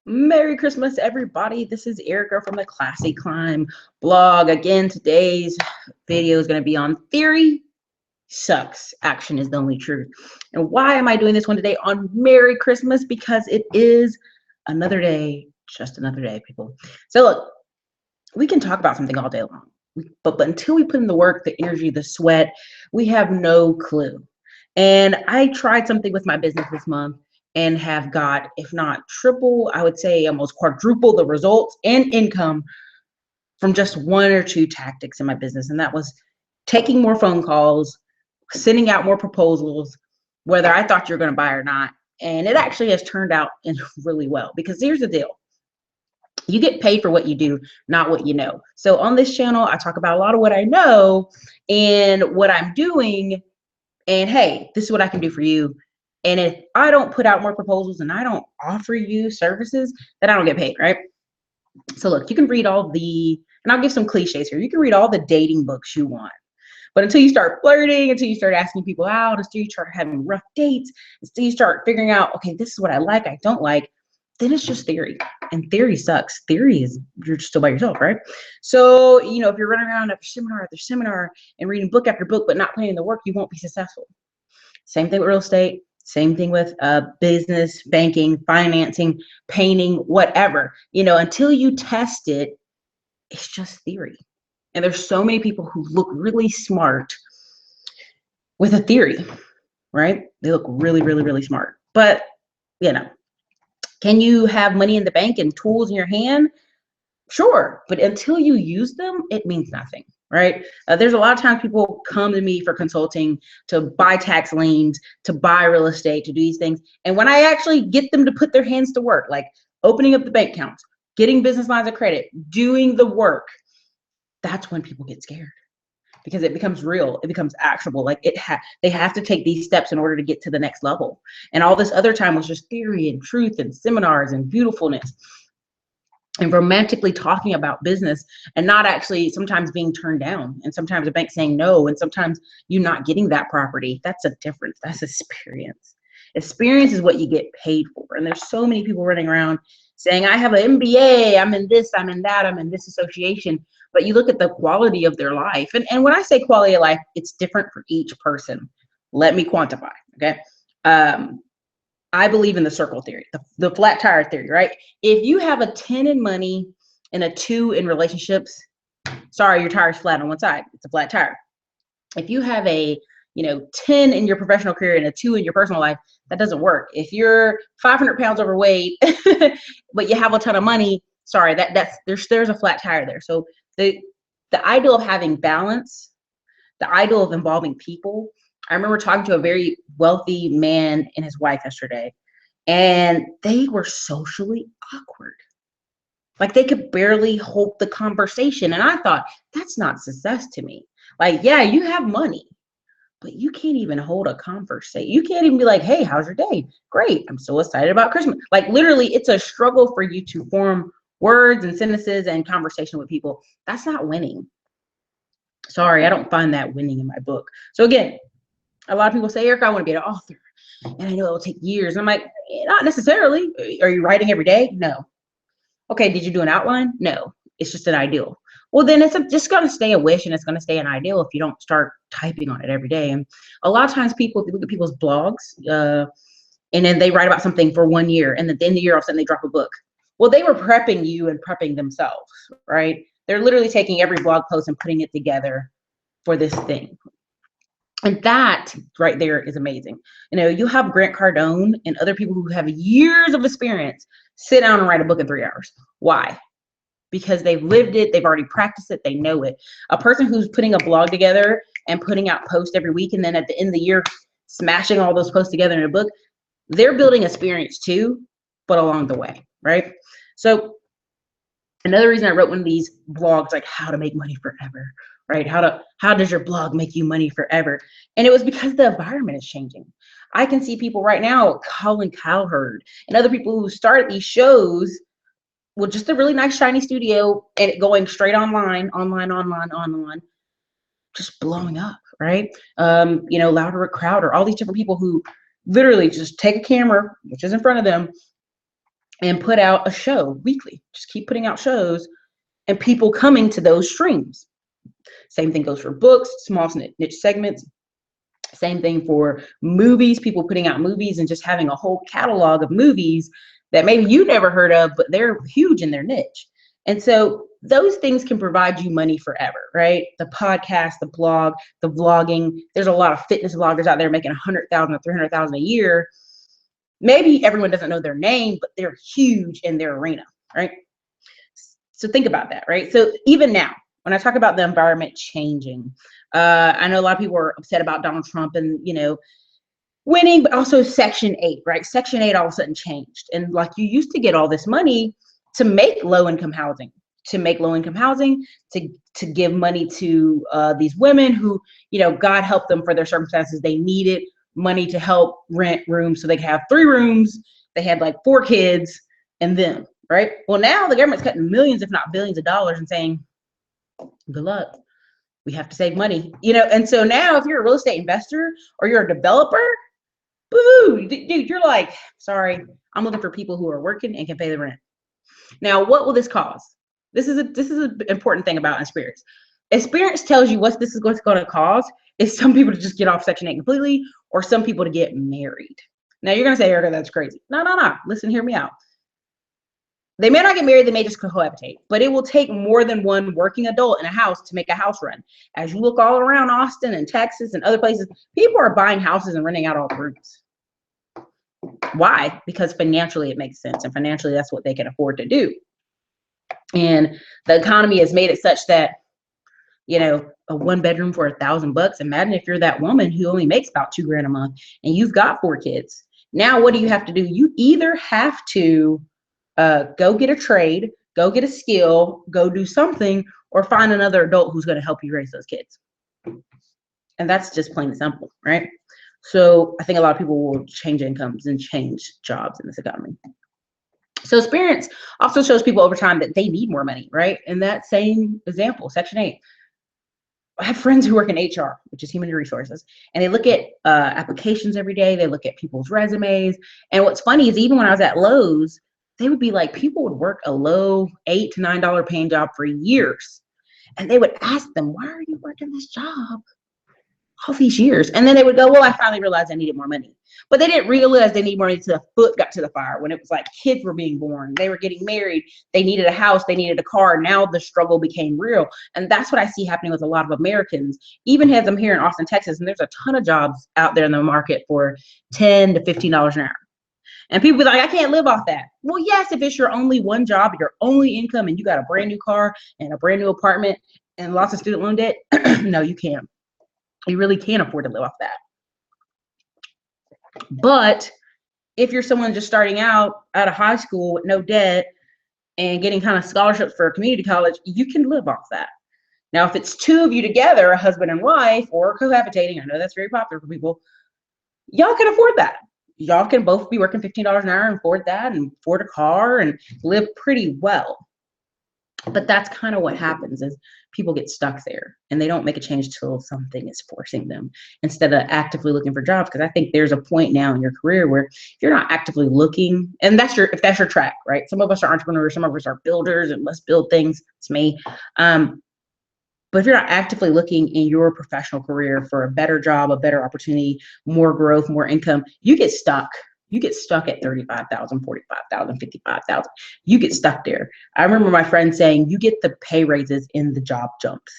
Merry Christmas, everybody. This is Erica from the Classy Climb blog. Again, today's video is going to be on theory sucks. Action is the only truth. And why am I doing this one today on Merry Christmas? Because it is another day, just another day, people. So look, we can talk about something all day long, but until we put in the work, the energy, the sweat, we have no clue. And I tried something with my business this month and have got, if not triple, I would say almost quadruple the results and income from just one or two tactics in my business. And that was taking more phone calls, sending out more proposals, whether I thought you were going to buy or not. And it actually has turned out really well, because here's the deal. You get paid for what you do, not what you know. So on this channel, I talk about a lot of what I know and what I'm doing. And hey, this is what I can do for you. And if I don't put out more proposals and I don't offer you services, then I don't get paid, right? So look, you can read all the, and I'll give some cliches here. You can read all the dating books you want. But until you start flirting, until you start asking people out, until you start having rough dates, until you start figuring out, okay, this is what I like, I don't like, then it's just theory. And theory sucks. Theory is, you're still by yourself, right? So, you know, if you're running around after seminar and reading book after book, but not putting in the work, you won't be successful. Same thing with real estate. Same thing with business, banking, financing, painting, whatever. You know, until you test it, it's just theory. And there's so many people who look really smart with a theory, right? They look really, really, really smart. But, you know, can you have money in the bank and tools in your hand? Sure. But until you use them, it means nothing, right? There's a lot of times people come to me for consulting, to buy tax liens, to buy real estate, to do these things. And when I actually get them to put their hands to work, like opening up the bank accounts, getting business lines of credit, doing the work, that's when people get scared, because it becomes real. It becomes actionable. Like they have to take these steps in order to get to the next level. And all this other time was just theory and truth and seminars and beautifulness and romantically talking about business, and not actually sometimes being turned down, and sometimes a bank saying no, and sometimes you not getting that property. That's a difference. That's experience. Experience is what you get paid for. And there's so many people running around saying, I have an MBA, I'm in this, I'm in that, I'm in this association. But you look at the quality of their life. And when I say quality of life, it's different for each person. Let me quantify, okay? I believe in the circle theory, the flat tire theory, right? If you have a 10 in money and a 2 in relationships, sorry, your tire's flat on one side. It's a flat tire. If you have a 10 in your professional career and a 2 in your personal life, that doesn't work. If you're 500 pounds overweight, but you have a ton of money, sorry, there's a flat tire there. So the ideal of having balance, the ideal of involving people. I remember talking to a very wealthy man and his wife yesterday, and they were socially awkward. Like they could barely hold the conversation. And I thought, that's not success to me. Like, yeah, you have money, but you can't even hold a conversation. You can't even be like, hey, how's your day? Great. I'm so excited about Christmas. Like literally, it's a struggle for you to form words and sentences and conversation with people. That's not winning. Sorry, I don't find that winning in my book. So again, a lot of people say, Eric, I want to be an author, and I know it will take years. And I'm like, not necessarily. Are you writing every day? No. Okay, did you do an outline? No. It's just an ideal. Well, then it's just going to stay a wish, and it's going to stay an ideal if you don't start typing on it every day. And a lot of times people, if you look at people's blogs, and then they write about something for 1 year, and then at the end of the year, all of a sudden they drop a book. Well, they were prepping you and prepping themselves, right? They're literally taking every blog post and putting it together for this thing. And that right there is amazing. You know, you have Grant Cardone and other people who have years of experience sit down and write a book in 3 hours. Why? Because they've lived it, they've already practiced it, they know it. A person who's putting a blog together and putting out posts every week, and then at the end of the year, smashing all those posts together in a book, they're building experience too, but along the way, right? So another reason I wrote one of these blogs, like how to make money forever, right? How does your blog make you money forever? And it was because the environment is changing. I can see people right now, Colin Cowherd and other people who started these shows with just a really nice shiny studio and it going straight online, just blowing up, right? You know, Louder with Crowder, all these different people who literally just take a camera, which is in front of them, and put out a show weekly. Just keep putting out shows and people coming to those streams. Same thing goes for books, small niche segments. Same thing for movies, people putting out movies and just having a whole catalog of movies that maybe you never heard of, but they're huge in their niche. And so those things can provide you money forever, right? The podcast, the blog, the vlogging. There's a lot of fitness vloggers out there making 100,000 or 300,000 a year. Maybe everyone doesn't know their name, but they're huge in their arena, right? So think about that, right? So even now, when I talk about the environment changing, I know a lot of people are upset about Donald Trump and, winning, but also Section 8, right? Section 8 all of a sudden changed. And like you used to get all this money to make low-income housing, to give money to these women who, God help them for their circumstances. They needed money to help rent rooms so they could have 3 rooms. They had like 4 kids and them, right? Well, now the government's cutting millions, if not billions of dollars and saying, good luck. We have to save money, and so now if you're a real estate investor or you're a developer, boo, dude, you're like, sorry, I'm looking for people who are working and can pay the rent. Now, what will this cause? This is an important thing about experience. Experience tells you what this is going to cause is some people to just get off Section 8 completely, or some people to get married. Now you're going to say, Erica, that's crazy. No. Listen, hear me out. They may not get married, they may just cohabitate, but it will take more than one working adult in a house to make a house run. As you look all around Austin and Texas and other places, people are buying houses and renting out all the rooms. Why? Because financially it makes sense, and financially that's what they can afford to do. And the economy has made it such that, a 1-bedroom for $1,000. Imagine if you're that woman who only makes about $2,000 a month and you've got 4 kids. Now, what do you have to do? You either have to go get a trade, go get a skill, go do something, or find another adult who's going to help you raise those kids. And that's just plain and simple, right? So I think a lot of people will change incomes and change jobs in this economy. So experience also shows people over time that they need more money, right? In that same example, Section 8. I have friends who work in HR, which is human resources, and they look at applications every day. They look at people's resumes. And what's funny is even when I was at Lowe's, they would be like, people would work a low $8 to $9 paying job for years. And they would ask them, why are you working this job all these years? And then they would go, well, I finally realized I needed more money. But they didn't realize they needed more money until the foot got to the fire, when it was like kids were being born, they were getting married, they needed a house, they needed a car. Now the struggle became real. And that's what I see happening with a lot of Americans, even as I'm here in Austin, Texas, and there's a ton of jobs out there in the market for $10 to $15 an hour. And people be like, I can't live off that. Well, yes, if it's your only one job, your only income, and you got a brand new car and a brand new apartment and lots of student loan debt, no, you can't. You really can't afford to live off that. But if you're someone just starting out of high school with no debt and getting kind of scholarships for a community college, you can live off that. Now, if it's 2 of you together, a husband and wife, or cohabitating, I know that's very popular for people, y'all can afford that. Y'all can both be working $15 an hour and afford that and afford a car and live pretty well. But that's kind of what happens, is people get stuck there and they don't make a change till something is forcing them, instead of actively looking for jobs. Because I think there's a point now in your career where if you're not actively looking, and if that's your track, right? Some of us are entrepreneurs, some of us are builders and let's build things. It's me. But if you're not actively looking in your professional career for a better job, a better opportunity, more growth, more income, you get stuck. You get stuck at 35,000, 45,000, 55,000. You get stuck there. I remember my friend saying, you get the pay raises in the job jumps.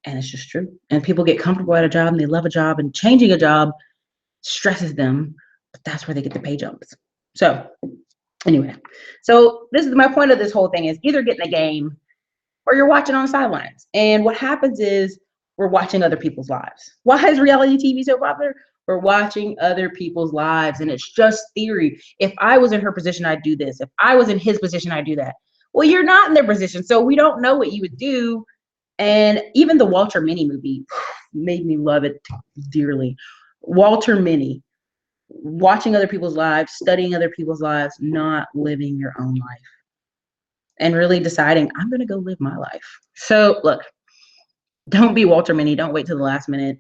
And it's just true. And people get comfortable at a job and they love a job, and changing a job stresses them, but that's where they get the pay jumps. So anyway, so this is my point of this whole thing, is either get in the game or you're watching on the sidelines. And what happens is we're watching other people's lives. Why is reality TV so popular? We're watching other people's lives, and it's just theory. If I was in her position, I'd do this. If I was in his position, I'd do that. Well, you're not in their position, so we don't know what you would do. And even the Walter Minnie movie made me love it dearly. Walter Minnie, watching other people's lives, studying other people's lives, not living your own life, and really deciding, I'm going to go live my life. So look, don't be Walter Minnie. Don't wait till the last minute.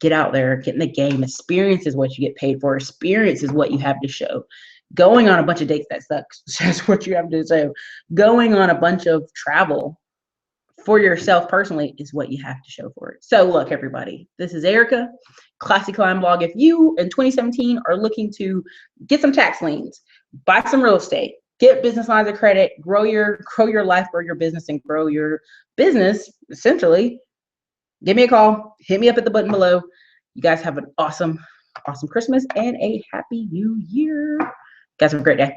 Get out there, get in the game. Experience is what you get paid for. Experience is what you have to show. Going on a bunch of dates, that sucks. That's what you have to do. Going on a bunch of travel for yourself personally is what you have to show for it. So look, everybody, this is Erica, Classy Climb Blog. If you in 2017 are looking to get some tax liens, buy some real estate, get business lines of credit, grow your life, grow your business, and grow your business, essentially, give me a call. Hit me up at the button below. You guys have an awesome Christmas and a happy new year. You guys have a great day.